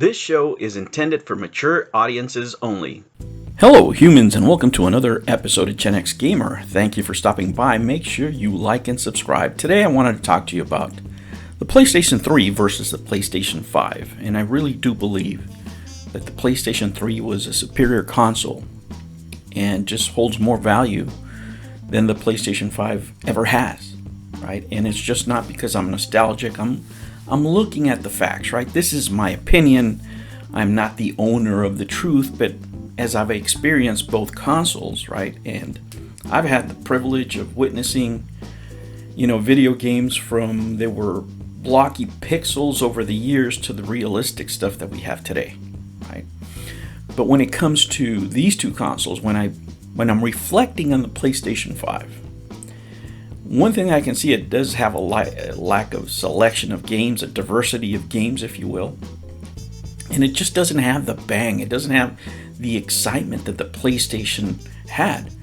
This show is intended for mature audiences only. Hello, humans, and welcome to another episode of Gen X Gamer. Thank you for stopping by. Make sure you like and subscribe. Today I wanted to talk to you about the PlayStation 3 versus the PlayStation 5, and I really do believe that the PlayStation 3 was a superior console and just holds more value than the PlayStation 5 ever has, right? And it's just not because I'm nostalgic. I'm looking at the facts, right? This is my opinion. I'm not the owner of the truth, but as I've experienced both consoles, right, and I've had the privilege of witnessing, video games from they were blocky pixels over the years to the realistic stuff that we have today, right? But when it comes to these two consoles, when I'm reflecting on the PlayStation 5, one thing I can see, it does have a lack of selection of games, a diversity of games, if you will. And it just doesn't have the bang. It doesn't have the excitement that the PlayStation had.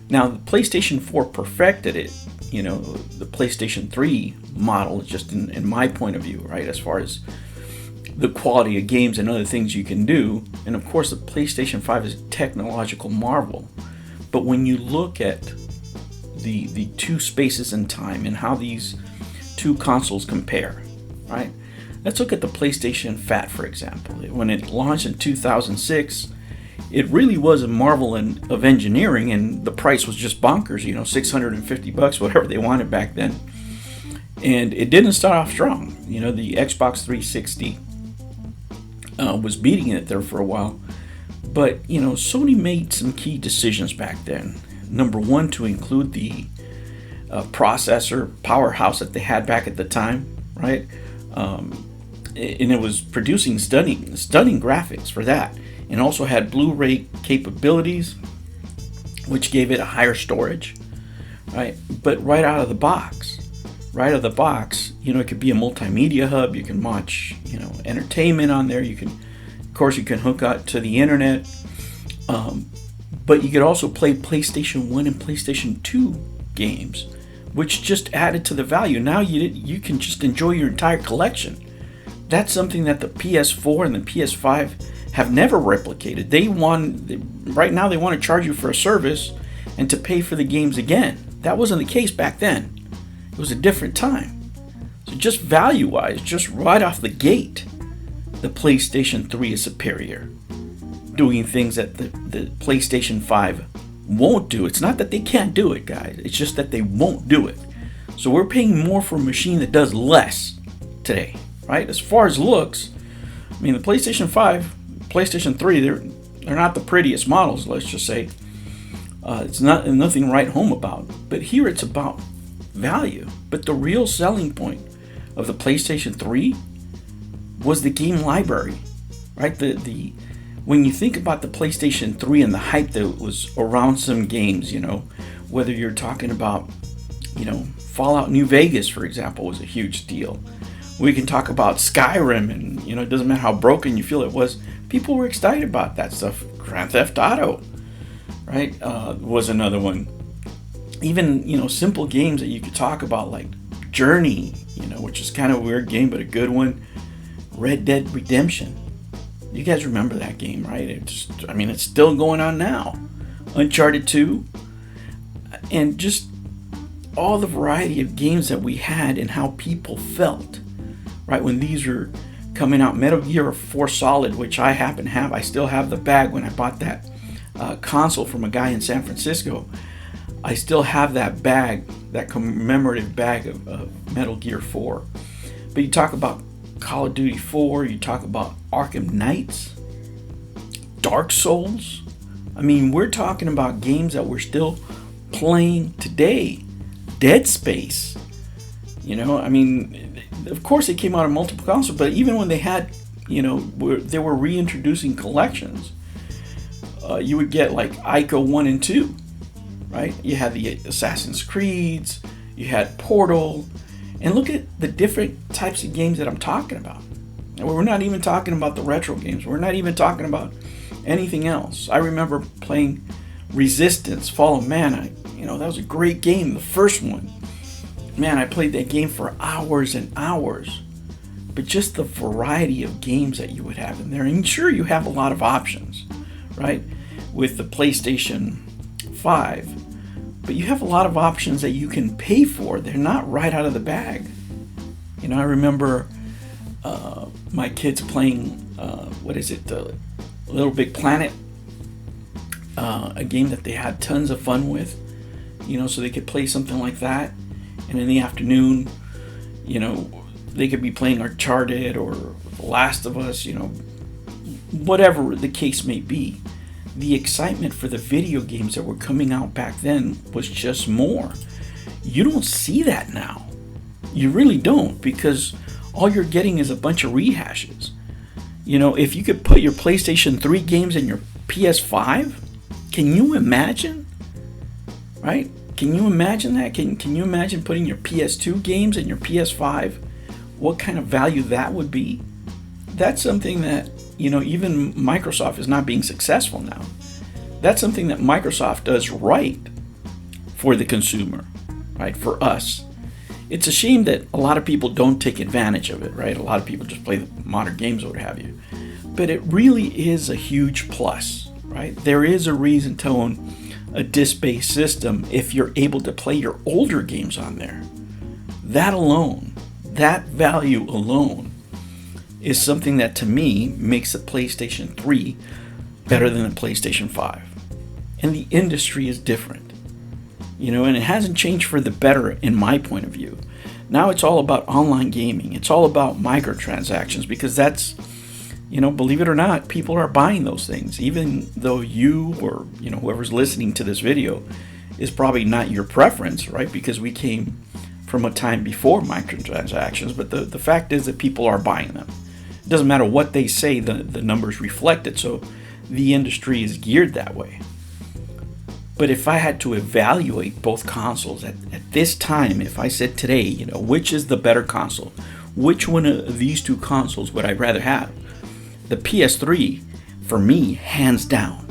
Now, the PlayStation 4 perfected it. The PlayStation 3 model, just in my point of view, right, as far as the quality of games and other things you can do. And of course, the PlayStation 5 is a technological marvel. But when you look at the two spaces in time and how these two consoles compare, right? Let's look at the PlayStation Fat, for example. When it launched in 2006, it really was a marvel of engineering, and the price was just bonkers, $650, whatever they wanted back then. And it didn't start off strong. The Xbox 360 was beating it there for a while. But, Sony made some key decisions back then. Number one, to include the processor powerhouse that they had back at the time, right? And it was producing stunning graphics for that, and also had Blu-ray capabilities, which gave it a higher storage, right? But right out of the box, it could be a multimedia hub. You can watch, entertainment on there. You can hook up to the internet. But you could also play PlayStation 1 and PlayStation 2 games, which just added to the value. Now you can just enjoy your entire collection. That's something that the PS4 and the PS5 have never replicated. Right now they want to charge you for a service and to pay for the games again. That wasn't the case back then. It was a different time. So just value-wise, just right off the gate, the PlayStation 3 is superior, doing things that the PlayStation 5 won't do. It's not that they can't do it, guys. It's just that they won't do it. So we're paying more for a machine that does less today, right? As far as looks, the PlayStation 5, PlayStation 3, they're not the prettiest models, let's just say. It's nothing to write home about. But here it's about value. But the real selling point of the PlayStation 3 was the game library, right? When you think about the PlayStation 3 and the hype that was around some games, whether you're talking about, Fallout New Vegas, for example, was a huge deal. We can talk about Skyrim, and, it doesn't matter how broken you feel it was. People were excited about that stuff. Grand Theft Auto, right, was another one. Even, simple games that you could talk about, like Journey, which is kind of a weird game, but a good one. Red Dead Redemption. You guys remember that game, right? It's still going on now. Uncharted 2. And just all the variety of games that we had and how people felt, right? When these were coming out. Metal Gear 4 Solid, which I happen to have. I still have the bag when I bought that console from a guy in San Francisco. I still have that bag, that commemorative bag of Metal Gear 4. But you talk about Call of Duty 4, you talk about Arkham Knights, Dark Souls. We're talking about games that we're still playing today. Dead Space. Of course it came out on multiple consoles, but even when they had, they were reintroducing collections, you would get like Ico 1 and 2, right? You had the Assassin's Creeds, you had Portal. And look at the different types of games that I'm talking about. And we're not even talking about the retro games. We're not even talking about anything else. I remember playing Resistance, Fall of Man. That was a great game, the first one. Man, I played that game for hours and hours. but just the variety of games that you would have in there. And sure, you have a lot of options, right, with the PlayStation 5, but you have a lot of options that you can pay for. They're not right out of the bag. You know, I remember my kids playing, Little Big Planet, a game that they had tons of fun with, you know, so they could play something like that. And in the afternoon, you know, they could be playing Uncharted or The Last of Us, you know, whatever the case may be. The excitement for the video games that were coming out back then was just more. You don't see that now. You really don't, because all you're getting is a bunch of rehashes. You know, if you could put your PlayStation 3 games in your PS5, can you imagine? Right? Can you imagine that? Can you imagine putting your PS2 games in your PS5? What kind of value that would be? That's something that, you know, even Microsoft is not being successful now. That's something that Microsoft does right for the consumer, right? For us. It's a shame that a lot of people don't take advantage of it, right? A lot of people just play the modern games or what have you. But it really is a huge plus, right? There is a reason to own a disc-based system if you're able to play your older games on there. That alone, that value alone, is something that to me makes the PlayStation 3 better than the PlayStation 5. And the industry is different, you know, and it hasn't changed for the better in my point of view. Now it's all about online gaming. It's all about microtransactions, because that's, you know, believe it or not, people are buying those things, even though you or, you know, whoever's listening to this video is probably not your preference, right? Because we came from a time before microtransactions, but the fact is that people are buying them. It doesn't matter what they say, the numbers reflect it, so the industry is geared that way. But if I had to evaluate both consoles at this time, if I said today, you know, which is the better console, which one of these two consoles would I rather have? The PS3, for me, hands down,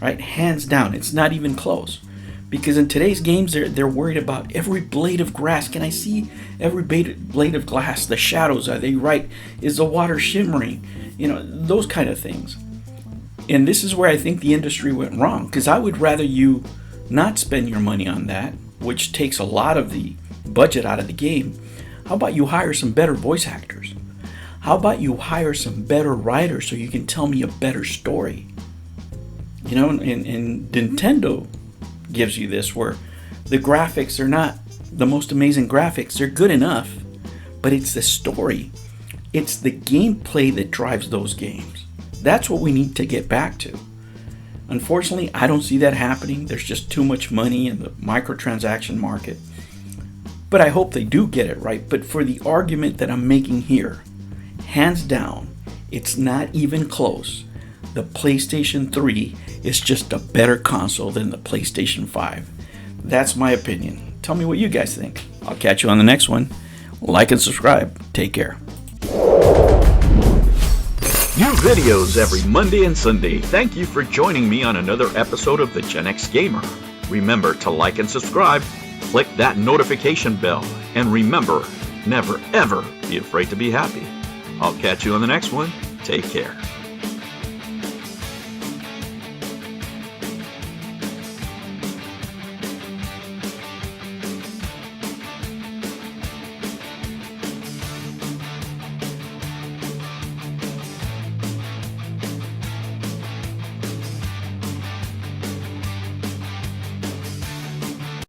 right? Hands down. It's not even close. Because in today's games, they're worried about every blade of grass. Can I see every blade of glass? The shadows, are they right? Is the water shimmering? You know, those kind of things. And this is where I think the industry went wrong, because I would rather you not spend your money on that, which takes a lot of the budget out of the game. How about you hire some better voice actors? How about you hire some better writers so you can tell me a better story? You know, and Nintendo gives you this, where the graphics are not the most amazing graphics. They're good enough, but it's the story. It's the gameplay that drives those games. That's what we need to get back to. Unfortunately, I don't see that happening. There's just too much money in the microtransaction market. But I hope they do get it right. But for the argument that I'm making here, hands down, it's not even close. The PlayStation 3 is just a better console than the PlayStation 5. That's my opinion. Tell me what you guys think. I'll catch you on the next one. Like and subscribe. Take care. New videos every Monday and Sunday. Thank you for joining me on another episode of the Gen X Gamer. Remember to like and subscribe, click that notification bell, and remember, never ever be afraid to be happy. I'll catch you on the next one. Take care.